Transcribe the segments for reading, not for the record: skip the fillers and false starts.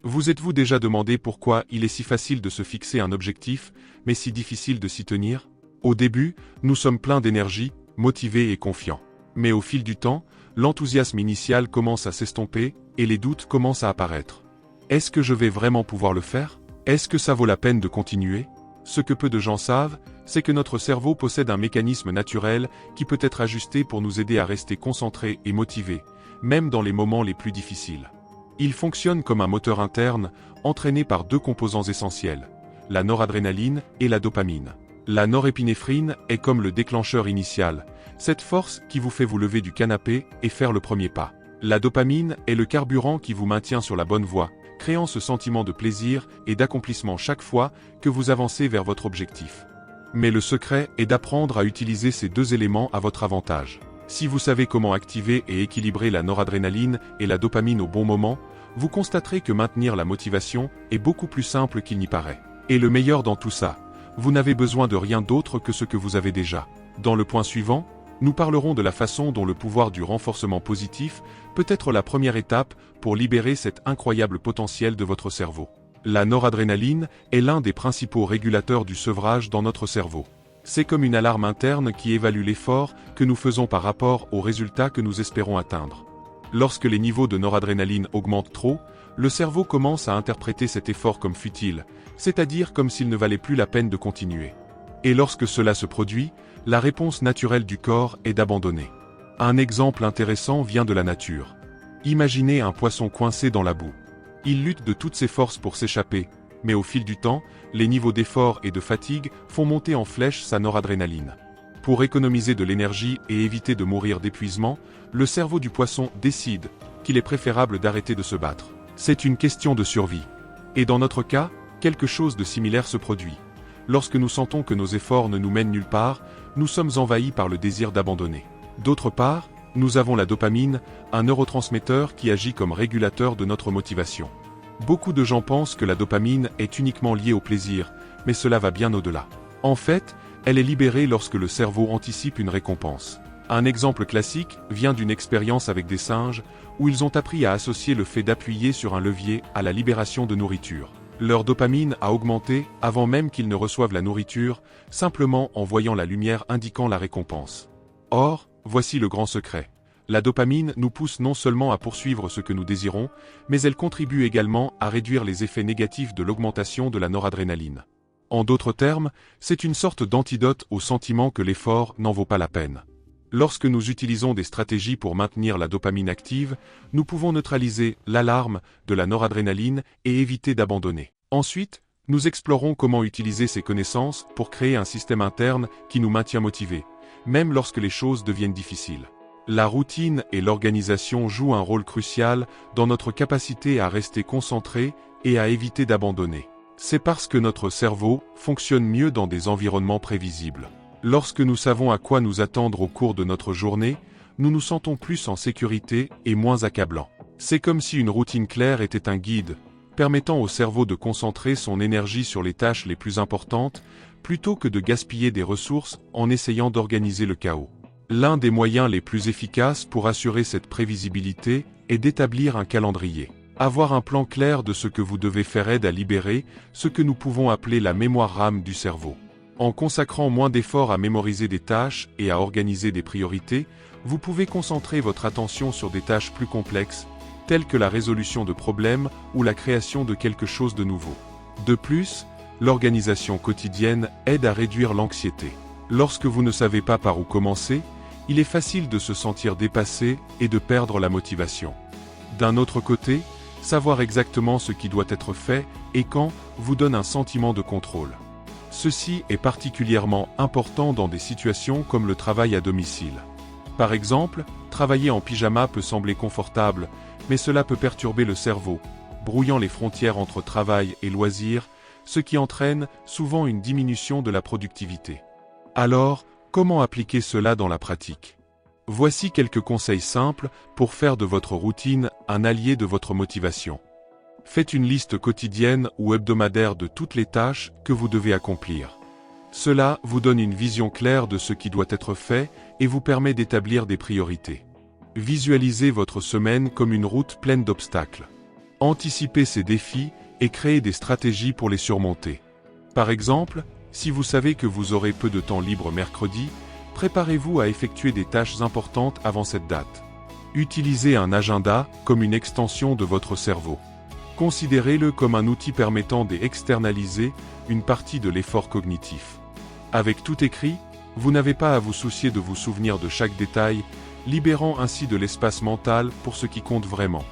Vous êtes-vous déjà demandé pourquoi il est si facile de se fixer un objectif, mais si difficile de s'y tenir? Au début, nous sommes pleins d'énergie, motivés et confiants. Mais au fil du temps, l'enthousiasme initial commence à s'estomper, et les doutes commencent à apparaître. Est-ce que je vais vraiment pouvoir le faire? Est-ce que ça vaut la peine de continuer? Ce que peu de gens savent, c'est que notre cerveau possède un mécanisme naturel qui peut être ajusté pour nous aider à rester concentrés et motivés, même dans les moments les plus difficiles. Il fonctionne comme un moteur interne, entraîné par deux composants essentiels, la noradrénaline et la dopamine. La norépinéphrine est comme le déclencheur initial, cette force qui vous fait vous lever du canapé et faire le premier pas. La dopamine est le carburant qui vous maintient sur la bonne voie, créant ce sentiment de plaisir et d'accomplissement chaque fois que vous avancez vers votre objectif. Mais le secret est d'apprendre à utiliser ces deux éléments à votre avantage. Si vous savez comment activer et équilibrer la noradrénaline et la dopamine au bon moment, vous constaterez que maintenir la motivation est beaucoup plus simple qu'il n'y paraît. Et le meilleur dans tout ça, vous n'avez besoin de rien d'autre que ce que vous avez déjà. Dans le point suivant, nous parlerons de la façon dont le pouvoir du renforcement positif peut être la première étape pour libérer cet incroyable potentiel de votre cerveau. La noradrénaline est l'un des principaux régulateurs du sevrage dans notre cerveau. C'est comme une alarme interne qui évalue l'effort que nous faisons par rapport aux résultats que nous espérons atteindre. Lorsque les niveaux de noradrénaline augmentent trop, le cerveau commence à interpréter cet effort comme futile, c'est-à-dire comme s'il ne valait plus la peine de continuer. Et lorsque cela se produit, la réponse naturelle du corps est d'abandonner. Un exemple intéressant vient de la nature. Imaginez un poisson coincé dans la boue. Il lutte de toutes ses forces pour s'échapper, mais au fil du temps, les niveaux d'effort et de fatigue font monter en flèche sa noradrénaline. Pour économiser de l'énergie et éviter de mourir d'épuisement, le cerveau du poisson décide qu'il est préférable d'arrêter de se battre. C'est une question de survie. Et dans notre cas, quelque chose de similaire se produit. Lorsque nous sentons que nos efforts ne nous mènent nulle part, nous sommes envahis par le désir d'abandonner. D'autre part, nous avons la dopamine, un neurotransmetteur qui agit comme régulateur de notre motivation. Beaucoup de gens pensent que la dopamine est uniquement liée au plaisir, mais cela va bien au-delà. En fait, elle est libérée lorsque le cerveau anticipe une récompense. Un exemple classique vient d'une expérience avec des singes, où ils ont appris à associer le fait d'appuyer sur un levier à la libération de nourriture. Leur dopamine a augmenté avant même qu'ils ne reçoivent la nourriture, simplement en voyant la lumière indiquant la récompense. Or, voici le grand secret. La dopamine nous pousse non seulement à poursuivre ce que nous désirons, mais elle contribue également à réduire les effets négatifs de l'augmentation de la noradrénaline. En d'autres termes, c'est une sorte d'antidote au sentiment que l'effort n'en vaut pas la peine. Lorsque nous utilisons des stratégies pour maintenir la dopamine active, nous pouvons neutraliser l'alarme de la noradrénaline et éviter d'abandonner. Ensuite, nous explorons comment utiliser ces connaissances pour créer un système interne qui nous maintient motivés, même lorsque les choses deviennent difficiles. La routine et l'organisation jouent un rôle crucial dans notre capacité à rester concentré et à éviter d'abandonner. C'est parce que notre cerveau fonctionne mieux dans des environnements prévisibles. Lorsque nous savons à quoi nous attendre au cours de notre journée, nous nous sentons plus en sécurité et moins accablants. C'est comme si une routine claire était un guide, permettant au cerveau de concentrer son énergie sur les tâches les plus importantes, plutôt que de gaspiller des ressources en essayant d'organiser le chaos. L'un des moyens les plus efficaces pour assurer cette prévisibilité est d'établir un calendrier. Avoir un plan clair de ce que vous devez faire aide à libérer ce que nous pouvons appeler la mémoire RAM du cerveau. En consacrant moins d'efforts à mémoriser des tâches et à organiser des priorités, vous pouvez concentrer votre attention sur des tâches plus complexes, telles que la résolution de problèmes ou la création de quelque chose de nouveau. De plus, l'organisation quotidienne aide à réduire l'anxiété. Lorsque vous ne savez pas par où commencer, il est facile de se sentir dépassé et de perdre la motivation. D'un autre côté, savoir exactement ce qui doit être fait et quand vous donne un sentiment de contrôle. Ceci est particulièrement important dans des situations comme le travail à domicile. Par exemple, travailler en pyjama peut sembler confortable, mais cela peut perturber le cerveau, brouillant les frontières entre travail et loisirs, ce qui entraîne souvent une diminution de la productivité. Alors, comment appliquer cela dans la pratique? Voici quelques conseils simples pour faire de votre routine un allié de votre motivation. Faites une liste quotidienne ou hebdomadaire de toutes les tâches que vous devez accomplir. Cela vous donne une vision claire de ce qui doit être fait et vous permet d'établir des priorités. Visualisez votre semaine comme une route pleine d'obstacles. Anticipez ces défis et créez des stratégies pour les surmonter. Par exemple, si vous savez que vous aurez peu de temps libre mercredi, préparez-vous à effectuer des tâches importantes avant cette date. Utilisez un agenda comme une extension de votre cerveau. Considérez-le comme un outil permettant d'externaliser une partie de l'effort cognitif. Avec tout écrit, vous n'avez pas à vous soucier de vous souvenir de chaque détail, libérant ainsi de l'espace mental pour ce qui compte vraiment.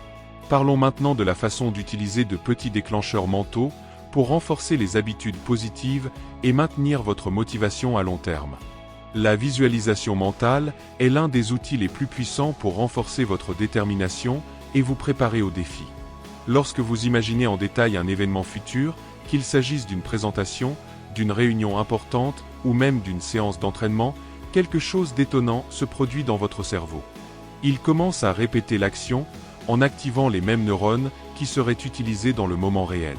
Parlons maintenant de la façon d'utiliser de petits déclencheurs mentaux pour renforcer les habitudes positives et maintenir votre motivation à long terme. La visualisation mentale est l'un des outils les plus puissants pour renforcer votre détermination et vous préparer aux défis. Lorsque vous imaginez en détail un événement futur, qu'il s'agisse d'une présentation, d'une réunion importante ou même d'une séance d'entraînement, quelque chose d'étonnant se produit dans votre cerveau. Il commence à répéter l'action en activant les mêmes neurones qui seraient utilisés dans le moment réel.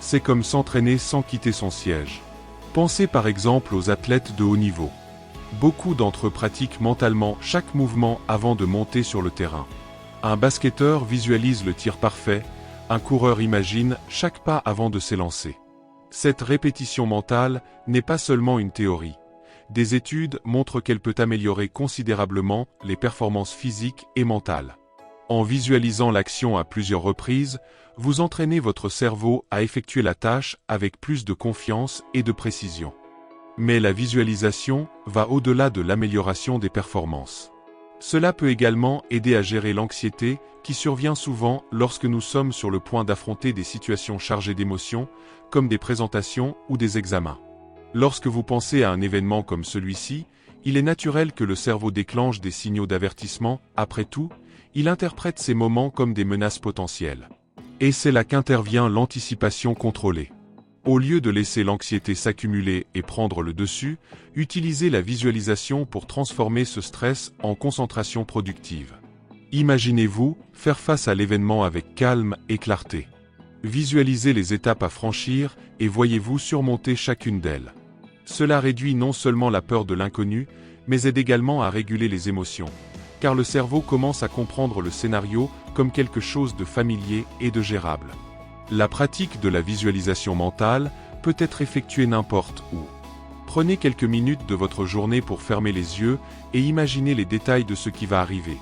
C'est comme s'entraîner sans quitter son siège. Pensez par exemple aux athlètes de haut niveau. Beaucoup d'entre eux pratiquent mentalement chaque mouvement avant de monter sur le terrain. Un basketteur visualise le tir parfait, un coureur imagine chaque pas avant de s'élancer. Cette répétition mentale n'est pas seulement une théorie. Des études montrent qu'elle peut améliorer considérablement les performances physiques et mentales. En visualisant l'action à plusieurs reprises, vous entraînez votre cerveau à effectuer la tâche avec plus de confiance et de précision. Mais la visualisation va au-delà de l'amélioration des performances. Cela peut également aider à gérer l'anxiété qui survient souvent lorsque nous sommes sur le point d'affronter des situations chargées d'émotions, comme des présentations ou des examens. Lorsque vous pensez à un événement comme celui-ci, il est naturel que le cerveau déclenche des signaux d'avertissement. Après tout, il interprète ces moments comme des menaces potentielles. Et c'est là qu'intervient l'anticipation contrôlée. Au lieu de laisser l'anxiété s'accumuler et prendre le dessus, utilisez la visualisation pour transformer ce stress en concentration productive. Imaginez-vous faire face à l'événement avec calme et clarté. Visualisez les étapes à franchir et voyez-vous surmonter chacune d'elles. Cela réduit non seulement la peur de l'inconnu, mais aide également à réguler les émotions, car le cerveau commence à comprendre le scénario comme quelque chose de familier et de gérable. La pratique de la visualisation mentale peut être effectuée n'importe où. Prenez quelques minutes de votre journée pour fermer les yeux et imaginer les détails de ce qui va arriver.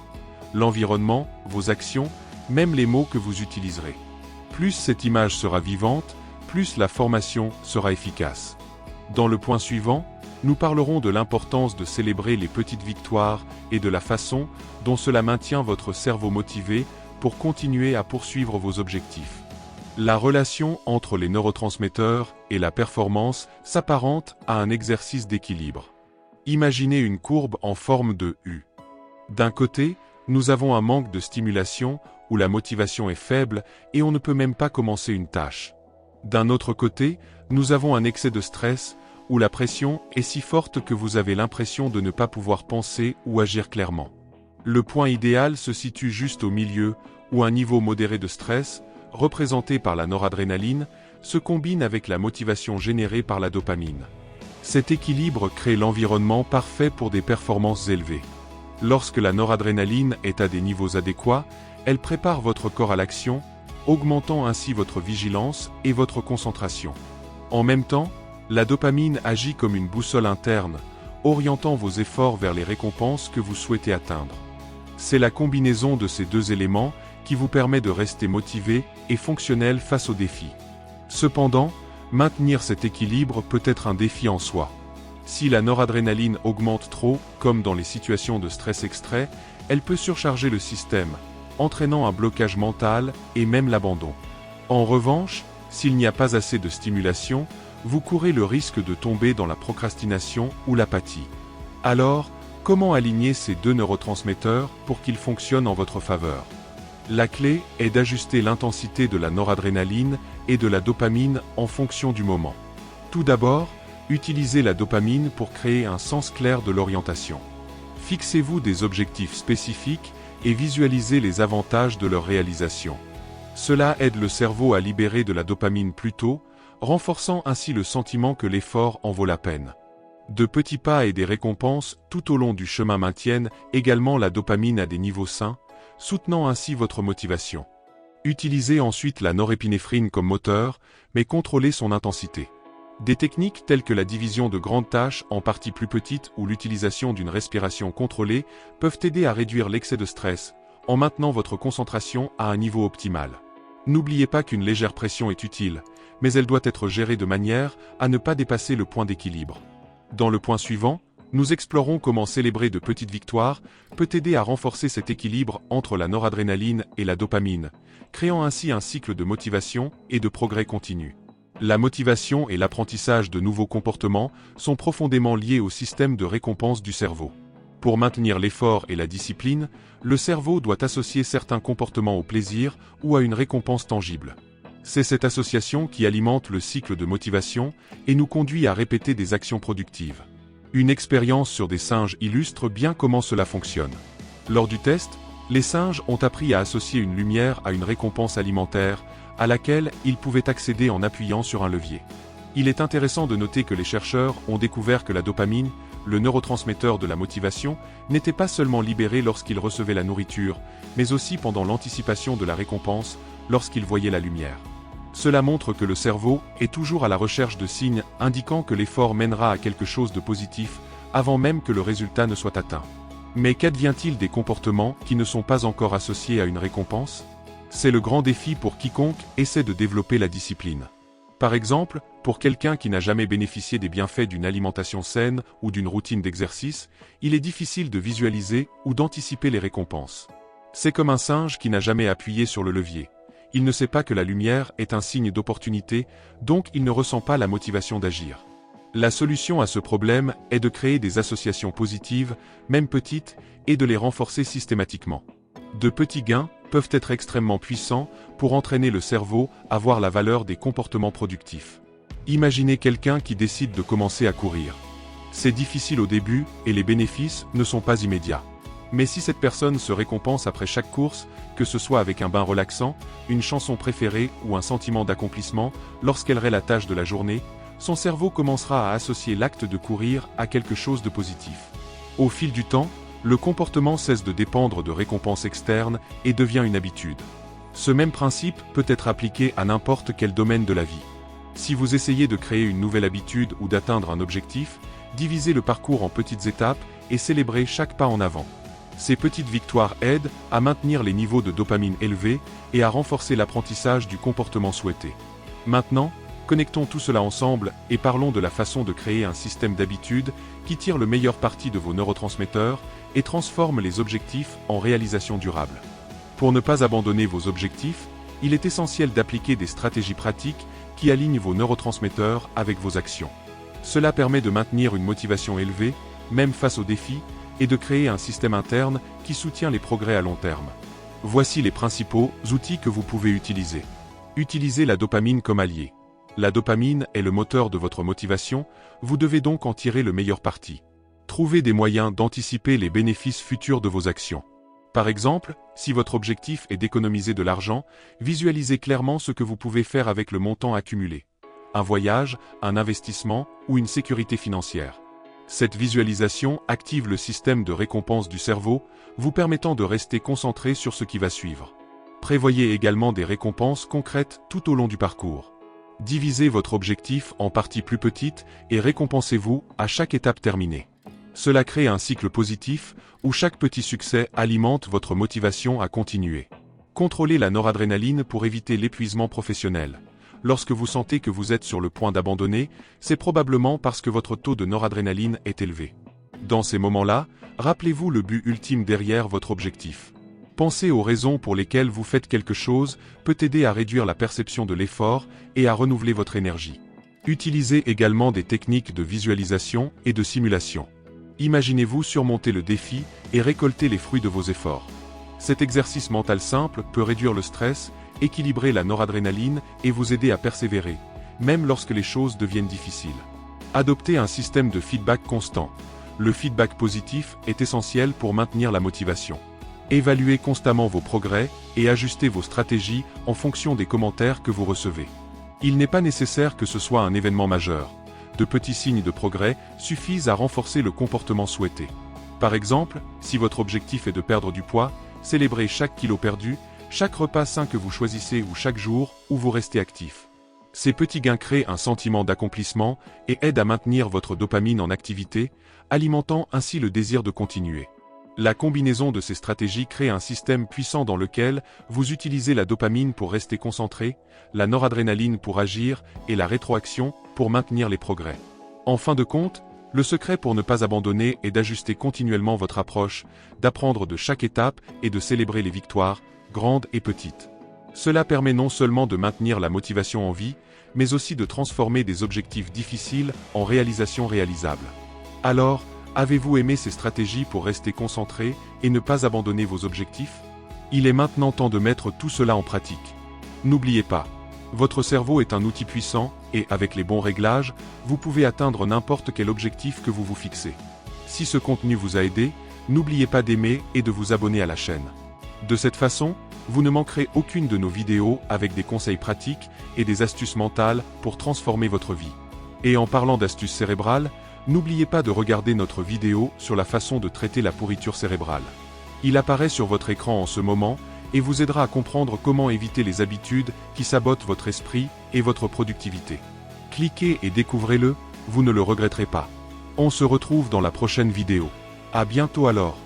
L'environnement, vos actions, même les mots que vous utiliserez. Plus cette image sera vivante, plus la formation sera efficace. Dans le point suivant, nous parlerons de l'importance de célébrer les petites victoires et de la façon dont cela maintient votre cerveau motivé pour continuer à poursuivre vos objectifs. La relation entre les neurotransmetteurs et la performance s'apparente à un exercice d'équilibre. Imaginez une courbe en forme de U. D'un côté, nous avons un manque de stimulation où la motivation est faible et on ne peut même pas commencer une tâche. D'un autre côté, nous avons un excès de stress où la pression est si forte que vous avez l'impression de ne pas pouvoir penser ou agir clairement. Le point idéal se situe juste au milieu, où un niveau modéré de stress, représenté par la noradrénaline, se combine avec la motivation générée par la dopamine. Cet équilibre crée l'environnement parfait pour des performances élevées. Lorsque la noradrénaline est à des niveaux adéquats, elle prépare votre corps à l'action, augmentant ainsi votre vigilance et votre concentration. En même temps, la dopamine agit comme une boussole interne, orientant vos efforts vers les récompenses que vous souhaitez atteindre. C'est la combinaison de ces deux éléments qui vous permet de rester motivé et fonctionnel face aux défis. Cependant, maintenir cet équilibre peut être un défi en soi. Si la noradrénaline augmente trop, comme dans les situations de stress extrait, elle peut surcharger le système, entraînant un blocage mental et même l'abandon. En revanche, s'il n'y a pas assez de stimulation, vous courez le risque de tomber dans la procrastination ou l'apathie. Alors, comment aligner ces deux neurotransmetteurs pour qu'ils fonctionnent en votre faveur ? La clé est d'ajuster l'intensité de la noradrénaline et de la dopamine en fonction du moment. Tout d'abord, utilisez la dopamine pour créer un sens clair de l'orientation. Fixez-vous des objectifs spécifiques et visualisez les avantages de leur réalisation. Cela aide le cerveau à libérer de la dopamine plus tôt, renforçant ainsi le sentiment que l'effort en vaut la peine. De petits pas et des récompenses tout au long du chemin maintiennent également la dopamine à des niveaux sains, soutenant ainsi votre motivation. Utilisez ensuite la norépinéphrine comme moteur, mais contrôlez son intensité. Des techniques telles que la division de grandes tâches en parties plus petites ou l'utilisation d'une respiration contrôlée peuvent aider à réduire l'excès de stress, en maintenant votre concentration à un niveau optimal. N'oubliez pas qu'une légère pression est utile, mais elle doit être gérée de manière à ne pas dépasser le point d'équilibre. Dans le point suivant, nous explorons comment célébrer de petites victoires peut aider à renforcer cet équilibre entre la noradrénaline et la dopamine, créant ainsi un cycle de motivation et de progrès continu. La motivation et l'apprentissage de nouveaux comportements sont profondément liés au système de récompense du cerveau. Pour maintenir l'effort et la discipline, le cerveau doit associer certains comportements au plaisir ou à une récompense tangible. C'est cette association qui alimente le cycle de motivation et nous conduit à répéter des actions productives. Une expérience sur des singes illustre bien comment cela fonctionne. Lors du test, les singes ont appris à associer une lumière à une récompense alimentaire, à laquelle ils pouvaient accéder en appuyant sur un levier. Il est intéressant de noter que les chercheurs ont découvert que la dopamine, le neurotransmetteur de la motivation, n'était pas seulement libérée lorsqu'ils recevaient la nourriture, mais aussi pendant l'anticipation de la récompense, lorsqu'ils voyaient la lumière. Cela montre que le cerveau est toujours à la recherche de signes indiquant que l'effort mènera à quelque chose de positif, avant même que le résultat ne soit atteint. Mais qu'advient-il des comportements qui ne sont pas encore associés à une récompense ? C'est le grand défi pour quiconque essaie de développer la discipline. Par exemple, pour quelqu'un qui n'a jamais bénéficié des bienfaits d'une alimentation saine ou d'une routine d'exercice, il est difficile de visualiser ou d'anticiper les récompenses. C'est comme un singe qui n'a jamais appuyé sur le levier. Il ne sait pas que la lumière est un signe d'opportunité, donc il ne ressent pas la motivation d'agir. La solution à ce problème est de créer des associations positives, même petites, et de les renforcer systématiquement. De petits gains peuvent être extrêmement puissants pour entraîner le cerveau à voir la valeur des comportements productifs. Imaginez quelqu'un qui décide de commencer à courir. C'est difficile au début et les bénéfices ne sont pas immédiats. Mais si cette personne se récompense après chaque course, que ce soit avec un bain relaxant, une chanson préférée ou un sentiment d'accomplissement, lorsqu'elle raie la tâche de la journée, son cerveau commencera à associer l'acte de courir à quelque chose de positif. Au fil du temps, le comportement cesse de dépendre de récompenses externes et devient une habitude. Ce même principe peut être appliqué à n'importe quel domaine de la vie. Si vous essayez de créer une nouvelle habitude ou d'atteindre un objectif, divisez le parcours en petites étapes et célébrez chaque pas en avant. Ces petites victoires aident à maintenir les niveaux de dopamine élevés et à renforcer l'apprentissage du comportement souhaité. Maintenant, connectons tout cela ensemble et parlons de la façon de créer un système d'habitudes qui tire le meilleur parti de vos neurotransmetteurs et transforme les objectifs en réalisations durables. Pour ne pas abandonner vos objectifs, il est essentiel d'appliquer des stratégies pratiques qui alignent vos neurotransmetteurs avec vos actions. Cela permet de maintenir une motivation élevée, même face aux défis, et de créer un système interne qui soutient les progrès à long terme. Voici les principaux outils que vous pouvez utiliser. Utilisez la dopamine comme allié. La dopamine est le moteur de votre motivation, vous devez donc en tirer le meilleur parti. Trouvez des moyens d'anticiper les bénéfices futurs de vos actions. Par exemple, si votre objectif est d'économiser de l'argent, visualisez clairement ce que vous pouvez faire avec le montant accumulé. Un voyage, un investissement ou une sécurité financière. Cette visualisation active le système de récompense du cerveau, vous permettant de rester concentré sur ce qui va suivre. Prévoyez également des récompenses concrètes tout au long du parcours. Divisez votre objectif en parties plus petites et récompensez-vous à chaque étape terminée. Cela crée un cycle positif où chaque petit succès alimente votre motivation à continuer. Contrôlez la noradrénaline pour éviter l'épuisement professionnel. Lorsque vous sentez que vous êtes sur le point d'abandonner, c'est probablement parce que votre taux de noradrénaline est élevé. Dans ces moments-là, rappelez-vous le but ultime derrière votre objectif. Penser aux raisons pour lesquelles vous faites quelque chose peut aider à réduire la perception de l'effort et à renouveler votre énergie. Utilisez également des techniques de visualisation et de simulation. Imaginez-vous surmonter le défi et récolter les fruits de vos efforts. Cet exercice mental simple peut réduire le stress, équilibrer la noradrénaline et vous aider à persévérer, même lorsque les choses deviennent difficiles. Adoptez un système de feedback constant. Le feedback positif est essentiel pour maintenir la motivation. Évaluez constamment vos progrès et ajustez vos stratégies en fonction des commentaires que vous recevez. Il n'est pas nécessaire que ce soit un événement majeur. De petits signes de progrès suffisent à renforcer le comportement souhaité. Par exemple, si votre objectif est de perdre du poids, célébrez chaque kilo perdu, chaque repas sain que vous choisissez ou chaque jour où vous restez actif. Ces petits gains créent un sentiment d'accomplissement et aident à maintenir votre dopamine en activité, alimentant ainsi le désir de continuer. La combinaison de ces stratégies crée un système puissant dans lequel vous utilisez la dopamine pour rester concentré, la noradrénaline pour agir et la rétroaction pour maintenir les progrès. En fin de compte, le secret pour ne pas abandonner est d'ajuster continuellement votre approche, d'apprendre de chaque étape et de célébrer les victoires, grandes et petites. Cela permet non seulement de maintenir la motivation en vie, mais aussi de transformer des objectifs difficiles en réalisations réalisables. Alors, avez-vous aimé ces stratégies pour rester concentré et ne pas abandonner vos objectifs? Il est maintenant temps de mettre tout cela en pratique. N'oubliez pas, votre cerveau est un outil puissant et, avec les bons réglages, vous pouvez atteindre n'importe quel objectif que vous vous fixez. Si ce contenu vous a aidé, n'oubliez pas d'aimer et de vous abonner à la chaîne. De cette façon, vous ne manquerez aucune de nos vidéos avec des conseils pratiques et des astuces mentales pour transformer votre vie. Et en parlant d'astuces cérébrales, n'oubliez pas de regarder notre vidéo sur la façon de traiter la pourriture cérébrale. Il apparaît sur votre écran en ce moment et vous aidera à comprendre comment éviter les habitudes qui sabotent votre esprit et votre productivité. Cliquez et découvrez-le, vous ne le regretterez pas. On se retrouve dans la prochaine vidéo. À bientôt alors.